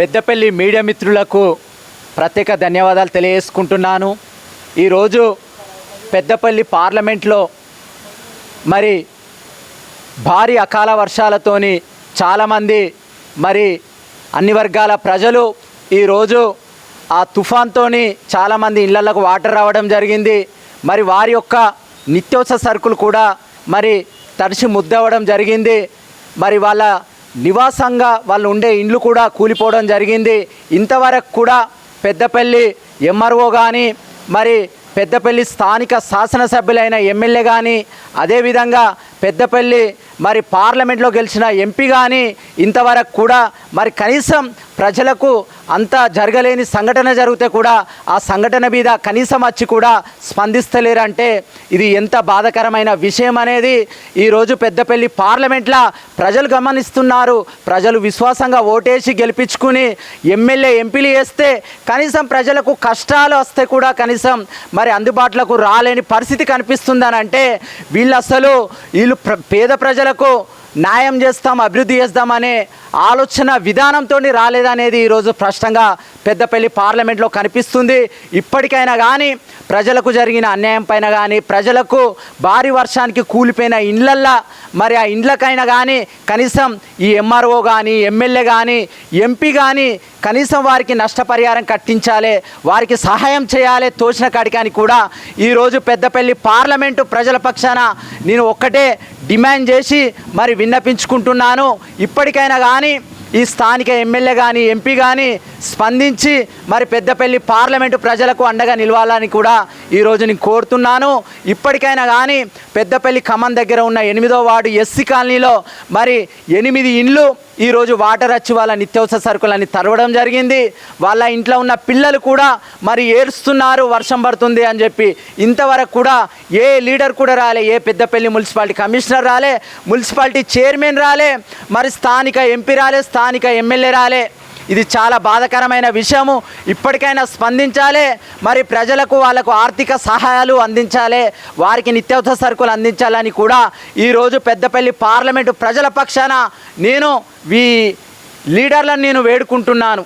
Peddapalli media మిత్రులకు ప్రత్యేక ధన్యవాదాలు తెలియజేసుకుంటున్నాను. ఈరోజు పెద్దపల్లి పార్లమెంట్లో మరి భారీ అకాల వర్షాలతోని చాలామంది మరి అన్ని వర్గాల ప్రజలు ఈరోజు ఆ తుఫాన్తోని చాలామంది ఇళ్లకు వాటర్ రావడం జరిగింది. మరి వారి యొక్క నిత్యావసర సరుకులు కూడా మరి తడిసి ముద్దవడం జరిగింది. మరి వాళ్ళ నివాసంగా వాళ్ళు ఉండే ఇండ్లు కూడా కూలిపోవడం జరిగింది. ఇంతవరకు కూడా పెద్దపల్లి ఎంఆర్ఓ కానీ మరి పెద్దపల్లి స్థానిక శాసనసభ్యులైన ఎమ్మెల్యే కానీ అదేవిధంగా పెద్దపల్లి మరి పార్లమెంట్లో గెలిచిన ఎంపీ కానీ ఇంతవరకు కూడా మరి కనీసం ప్రజలకు అంత జరగలేని సంఘటన జరిగితే కూడా ఆ సంఘటన మీద కనీసం వచ్చి కూడా స్పందిస్తలేరంటే ఇది ఎంత బాధాకరమైన విషయం అనేది ఈరోజు పెద్దపల్లి పార్లమెంట్లో ప్రజలు గమనిస్తున్నారు. ప్రజలు విశ్వాసంగా ఓటేసి గెలిపించుకుని ఎమ్మెల్యే ఎంపీలు వేస్తే కనీసం ప్రజలకు కష్టాలు వస్తే కూడా కనీసం మరి అందుబాటులోకి రాలేని పరిస్థితి కనిపిస్తుందని అంటే వీళ్ళు పేద ప్రజలకు న్యాయం చేస్తాం, అభివృద్ధి చేస్తామనే ఆలోచన విధానంతో రాలేదనేది ఈరోజు స్పష్టంగా పెద్దపల్లి పార్లమెంట్లో కనిపిస్తుంది. ఇప్పటికైనా కానీ ప్రజలకు జరిగిన అన్యాయం పైన కానీ ప్రజలకు భారీ వర్షానికి కూలిపోయిన ఇండ్లల్లో మరి ఆ ఇండ్లకైనా కానీ కనీసం ఈ ఎంఆర్ఓ కానీ ఎమ్మెల్యే కానీ ఎంపీ కానీ కనీసం వారికి నష్టపరిహారం కట్టించాలి, వారికి సహాయం చేయాలి తోచిన కాడికాని కూడా ఈరోజు పెద్దపల్లి పార్లమెంటు ప్రజల పక్షాన నేను ఒక్కటే డిమాండ్ చేసి మరి విన్నపించుకుంటున్నాను. ఇప్పటికైనా కానీ ఈ స్థానిక ఎమ్మెల్యే కానీ ఎంపీ కానీ స్పందించి మరి పెద్దపల్లి పార్లమెంటు ప్రజలకు అండగా నిలవాలని కూడా ఈరోజు నేను కోరుతున్నాను. ఇప్పటికైనా కానీ పెద్దపల్లి ఖమ్మం దగ్గర ఉన్న 8వ వార్డు ఎస్సీ కాలనీలో మరి 8 ఇండ్లు ఈరోజు వాటర్ వచ్చి వాళ్ళ నిత్యావసర సరుకులని తరవడం జరిగింది. వాళ్ళ ఇంట్లో ఉన్న పిల్లలు కూడా మరి ఏడుస్తున్నారు వర్షం పడుతుంది అని చెప్పి. ఇంతవరకు కూడా ఏ లీడర్ కూడా రాలే, ఏ పెద్దపల్లి మున్సిపాలిటీ కమిషనర్ రాలే, మున్సిపాలిటీ చైర్మన్ రాలే, మరి స్థానిక ఎంపీ రాలే, స్థానిక ఎమ్మెల్యే రాలే. ఇది చాలా బాధాకరమైన విషయము. ఇప్పటికైనా స్పందించాలి, మరి ప్రజలకు వాళ్ళకు ఆర్థిక సహాయాలు అందించాలి, వారికి నిత్యావసర సరుకులు అందించాలని కూడా ఈరోజు పెద్దపల్లి పార్లమెంటు ప్రజల పక్షాన నేను లీడర్లను వేడుకుంటున్నాను.